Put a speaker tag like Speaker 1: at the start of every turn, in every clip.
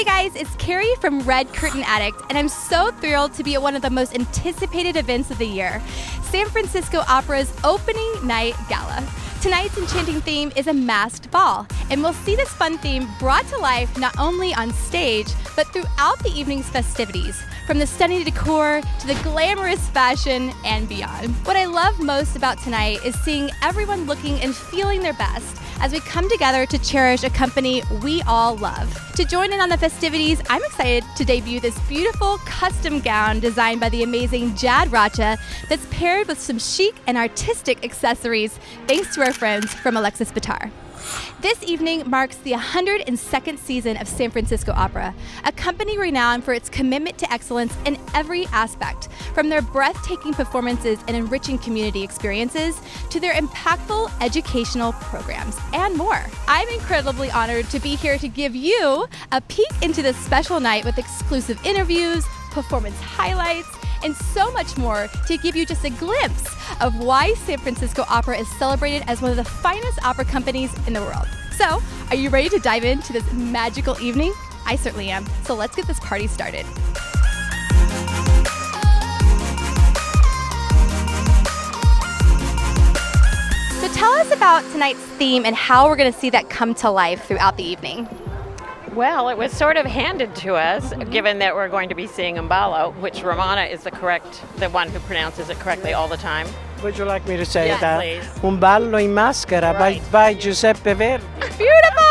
Speaker 1: Hey guys, it's Carrie from Red Curtain Addict, and I'm so thrilled to be at one of the most anticipated events of the year, San Francisco Opera's Opening Night Gala. Tonight's enchanting theme is a masked ball, and we'll see this fun theme brought to life not only on stage, but throughout the evening's festivities, from the stunning decor to the glamorous fashion and beyond. What I love most about tonight is seeing everyone looking and feeling their best as we come together to cherish a company we all love. To join in on the festivities, I'm excited to debut this beautiful custom gown designed by the amazing Jad Racha that's paired with some chic and artistic accessories thanks to our friends from Alexis Bitar. This evening marks the 102nd season of San Francisco Opera, a company renowned for its commitment to excellence in every aspect, from their breathtaking performances and enriching community experiences to their impactful educational programs and more. I'm incredibly honored to be here to give you a peek into this special night with exclusive interviews, performance highlights, and so much more to give you just a glimpse of why San Francisco Opera is celebrated as one of the finest opera companies in the world. So, are you ready to dive into this magical evening? I certainly am. So let's get this party started. So tell us about tonight's theme and how we're going to see that come to life throughout the evening.
Speaker 2: Well, it was sort of handed to us, given that we're going to be seeing Umbalo, which Romana is the one who pronounces it correctly all the time.
Speaker 3: Would you like me to say
Speaker 2: Yes,
Speaker 3: that?
Speaker 2: please.
Speaker 3: Un ballo in maschera by Giuseppe Verdi.
Speaker 1: Beautiful!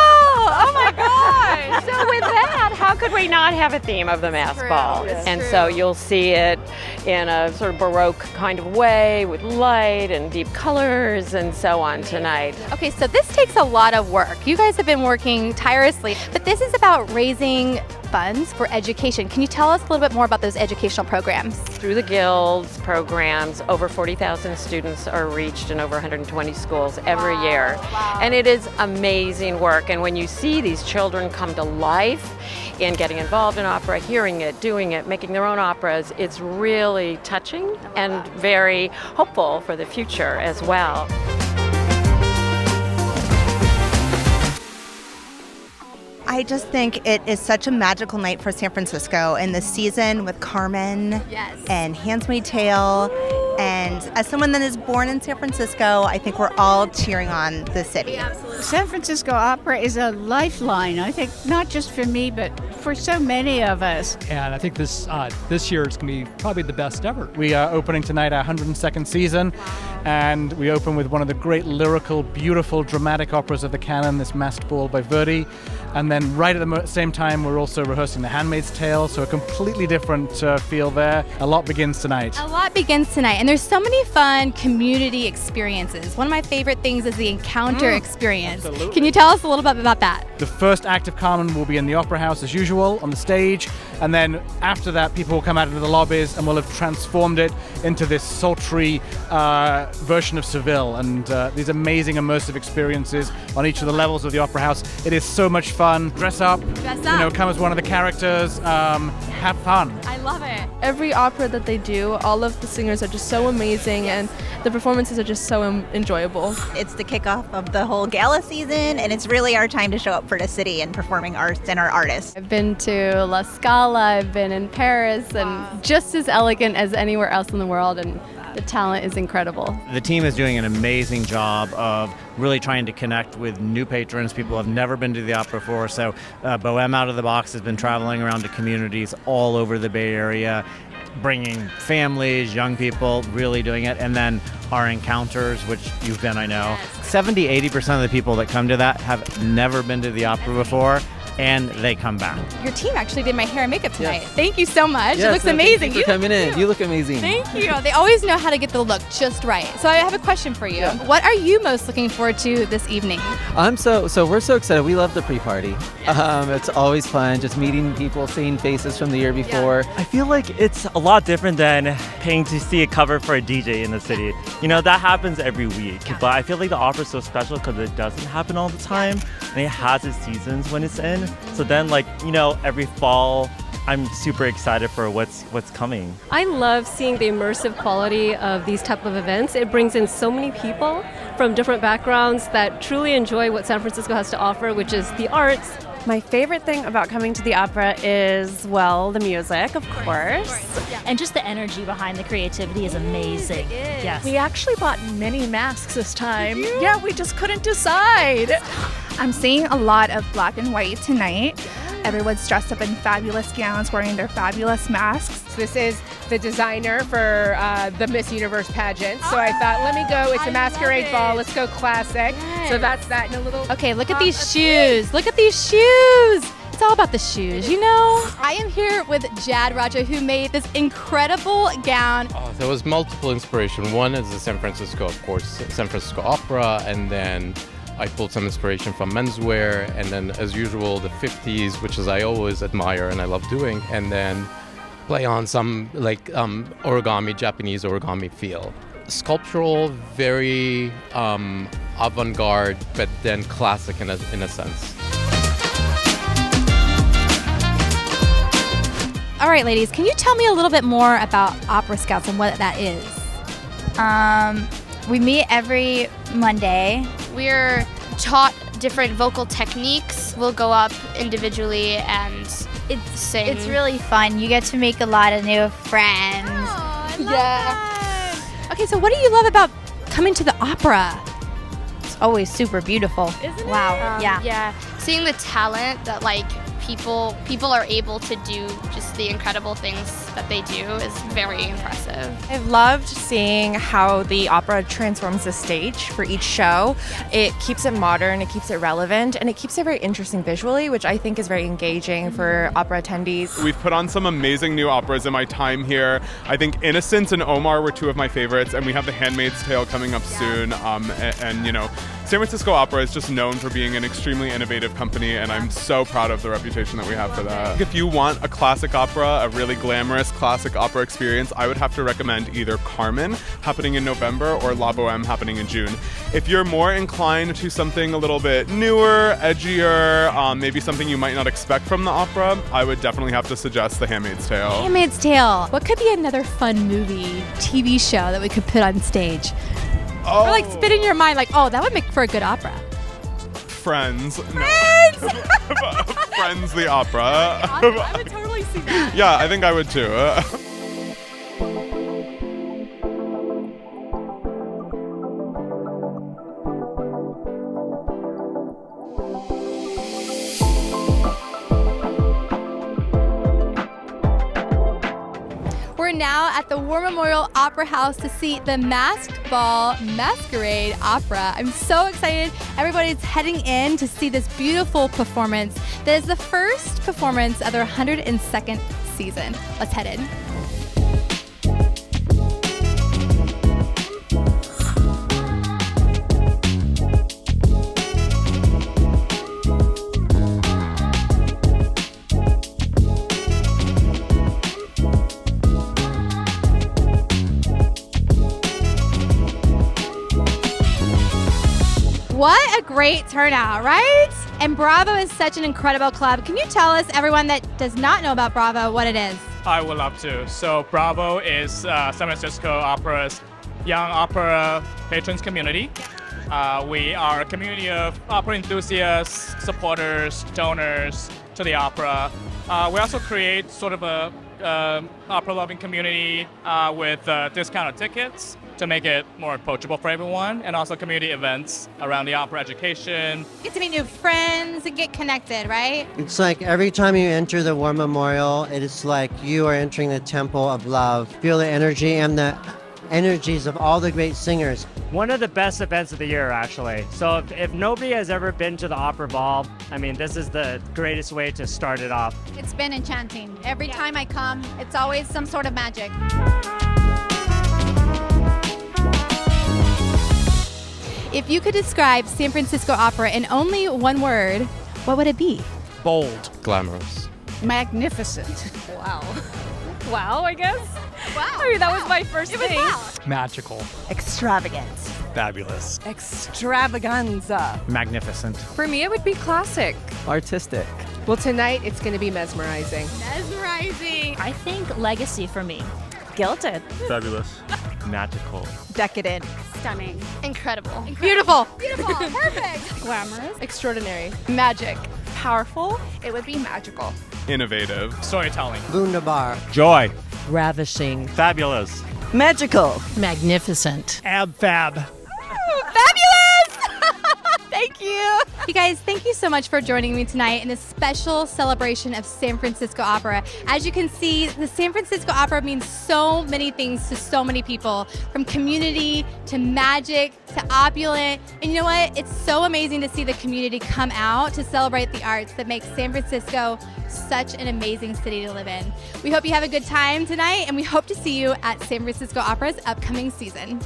Speaker 1: Oh my gosh!
Speaker 2: So with that, how could we not have a theme of the masked ball?
Speaker 1: It's
Speaker 2: And
Speaker 1: true.
Speaker 2: so you'll see it in a sort of Baroque kind of way with light and deep colors and so on tonight.
Speaker 1: Okay, so this takes a lot of work. You guys have been working tirelessly, but this is about raising funds for education. Can you tell us a little bit more about those educational programs?
Speaker 2: Through the guilds programs, over 40,000 students are reached in over 120 schools every year.
Speaker 1: Wow.
Speaker 2: And it is amazing work. And when you see these children come to life in getting involved in opera, hearing it, doing it, making their own operas, it's really touching and very hopeful for the future as well.
Speaker 4: I just think it is such a magical night for San Francisco in this season with Carmen
Speaker 1: Yes.
Speaker 4: and Handmaid's Tale. And as someone that is born in San Francisco, I think we're all cheering on the city.
Speaker 1: Absolutely.
Speaker 5: San Francisco Opera is a lifeline, I think, not just for me, but for so many of us.
Speaker 6: And I think this year it's going to be probably the best ever. We are opening tonight our 102nd season, and we open with one of the great lyrical, beautiful, dramatic operas of the canon, this Masked Ball by Verdi. And then right at the same time, we're also rehearsing The Handmaid's Tale, so a completely different feel there. A lot begins tonight.
Speaker 1: A lot begins tonight, and there's so many fun community experiences. One of my favorite things is the encounter experience.
Speaker 6: absolutely.
Speaker 1: Can you tell us a little bit about that?
Speaker 6: The first act of Carmen will be in the Opera House as usual on the stage, and then after that people will come out into the lobbies and we'll have transformed it into this sultry version of Seville, and these amazing immersive experiences on each of the levels of the Opera House. It is so much fun. Dress up, come as one of the characters, have fun.
Speaker 1: I love it.
Speaker 7: Every opera that they do, all of the singers are just so amazing, and the performances are just so enjoyable.
Speaker 4: It's the kickoff of the whole gala season, and it's really our time to show up for the city and performing arts and our artists.
Speaker 7: I've been to La Scala, I've been in Paris, and just as elegant as anywhere else in the world, and the talent is incredible.
Speaker 8: The team is doing an amazing job of really trying to connect with new patrons, people who have never been to the opera before. So Bohème Out of the Box has been traveling around to communities all over the Bay Area, bringing families, young people, really doing it. And then our encounters, which you've been, I know. 70-80% of the people that come to that have never been to the opera before, and they come back.
Speaker 1: Your team actually did my hair and makeup tonight. Thank you so much. It looks
Speaker 9: Thank
Speaker 1: amazing.
Speaker 9: you for coming in. You look amazing.
Speaker 1: Thank you. They always know how to get the look just right. So I have a question for you. What are you most looking forward to this evening?
Speaker 9: So we're so excited. We love the pre-party. It's always fun, just meeting people, seeing faces from the year before.
Speaker 10: I feel like it's a lot different than paying to see a cover for a DJ in the city. You know, that happens every week. But I feel like the opera's so special because it doesn't happen all the time. And it has its seasons when it's in. So then, every fall, I'm super excited for what's coming.
Speaker 11: I love seeing the immersive quality of these type of events. It brings in so many people from different backgrounds that truly enjoy what San Francisco has to offer, which is the arts,
Speaker 12: My favorite thing about coming to the opera is, well, the music, of course.
Speaker 13: And just the energy behind the creativity is amazing. Yes.
Speaker 14: We actually bought many masks this time. Yeah, we just couldn't decide.
Speaker 15: I'm seeing a lot of black and white tonight. Everyone's dressed up in fabulous gowns, wearing their fabulous masks.
Speaker 16: This is the designer for the Miss Universe pageant. So I thought, let me go. It's a masquerade ball. Let's go classic. So that's that in a little...
Speaker 1: Okay, look at these shoes. Look at these shoes. It's all about the shoes, you know? I am here with Jad Raja, who made this incredible gown.
Speaker 17: There was multiple inspiration. One is the San Francisco, of course, San Francisco Opera, and then I pulled some inspiration from menswear, and then, as usual, the 50s, which is I always admire and I love doing, and then play on some like origami, Japanese origami feel. Sculptural, very avant-garde, but then classic in a sense.
Speaker 1: All right, ladies, can you tell me a little bit more about Opera Scouts and what that is?
Speaker 18: We meet every Monday.
Speaker 19: We're taught different vocal techniques. We'll go up individually and sing.
Speaker 18: It's really fun. You get to make a lot of new friends.
Speaker 1: Oh, I love that. Okay, so what do you love about coming to the opera?
Speaker 18: It's always super beautiful.
Speaker 1: Isn't
Speaker 18: wow.
Speaker 1: it?
Speaker 19: Yeah. Seeing the talent that people are able to do, just the incredible things that they do, is very impressive.
Speaker 20: I've loved seeing how the opera transforms the stage for each show. It keeps it modern, it keeps it relevant, and it keeps it very interesting visually, which I think is very engaging for opera attendees.
Speaker 21: We've put on some amazing new operas in my time here. I think Innocence and Omar were two of my favorites, and we have The Handmaid's Tale coming up soon. And you know, San Francisco Opera is just known for being an extremely innovative company, and I'm so proud of the reputation that we have for that. If you want a classic opera, a really glamorous classic opera experience, I would have to recommend either Carmen, happening in November, or La Boheme, happening in June. If you're more inclined to something a little bit newer, edgier, maybe something you might not expect from the opera, I would definitely have to suggest The Handmaid's Tale.
Speaker 1: Handmaid's Tale. What could be another fun movie, TV show that we could put on stage?
Speaker 21: Oh.
Speaker 1: Or like spit in your mind, like, oh, that would make for a good opera.
Speaker 21: Friends.
Speaker 1: Friends!
Speaker 21: No. Friends the opera.
Speaker 1: I would totally see that.
Speaker 21: Yeah, I think I would too.
Speaker 1: We're now at the War Memorial Opera House to see the Masked Ball Masquerade Opera. I'm so excited. Everybody's heading in to see this beautiful performance that is the first performance of their 102nd season. Let's head in. What a great turnout, right? And Bravo is such an incredible club. Can you tell us, everyone that does not know about Bravo, what it is?
Speaker 22: I would love to. So Bravo is San Francisco Opera's young opera patrons community. We are a community of opera enthusiasts, supporters, donors to the opera. We also create sort of a opera-loving community with discounted tickets to make it more approachable for everyone, and also community events around the opera education.
Speaker 1: Get to meet new friends and get connected, right?
Speaker 23: It's like every time you enter the War Memorial, it is like you are entering the temple of love. Feel the energy and the energies of all the great singers.
Speaker 24: One of the best events of the year, actually. So if nobody has ever been to the Opera Ball, I mean, this is the greatest way to start it off.
Speaker 25: It's been enchanting. Every time I come, it's always some sort of magic.
Speaker 1: If you could describe San Francisco Opera in only one word, what would it be?
Speaker 6: Bold.
Speaker 17: Glamorous.
Speaker 5: Magnificent.
Speaker 12: Wow. Wow, I guess.
Speaker 1: Wow.
Speaker 12: I mean, that was my first thing.
Speaker 6: Magical.
Speaker 4: Extravagant.
Speaker 6: Fabulous.
Speaker 4: Extravaganza.
Speaker 8: Magnificent.
Speaker 12: For me, it would be classic.
Speaker 9: Artistic.
Speaker 16: Well, tonight it's going to be mesmerizing.
Speaker 1: Mesmerizing.
Speaker 13: I think legacy for me.
Speaker 4: Gilded.
Speaker 10: Fabulous. Magical.
Speaker 4: Decadent.
Speaker 19: Stunning. Incredible.
Speaker 1: Beautiful. Beautiful. Perfect.
Speaker 12: Glamorous.
Speaker 16: Extraordinary.
Speaker 1: Magic.
Speaker 15: powerful, it would be magical.
Speaker 21: Innovative.
Speaker 22: Storytelling.
Speaker 23: Wunderbar.
Speaker 8: Joy.
Speaker 2: Ravishing.
Speaker 10: Fabulous.
Speaker 2: Magical. Magnificent.
Speaker 22: Ab fab.
Speaker 1: Fabulous! Thank you. You guys, thank you so much for joining me tonight in this special celebration of San Francisco Opera. As you can see, the San Francisco Opera means so many things to so many people, from community to magic to opulent. And you know what? It's so amazing to see the community come out to celebrate the arts that make San Francisco such an amazing city to live in. We hope you have a good time tonight, and we hope to see you at San Francisco Opera's upcoming season.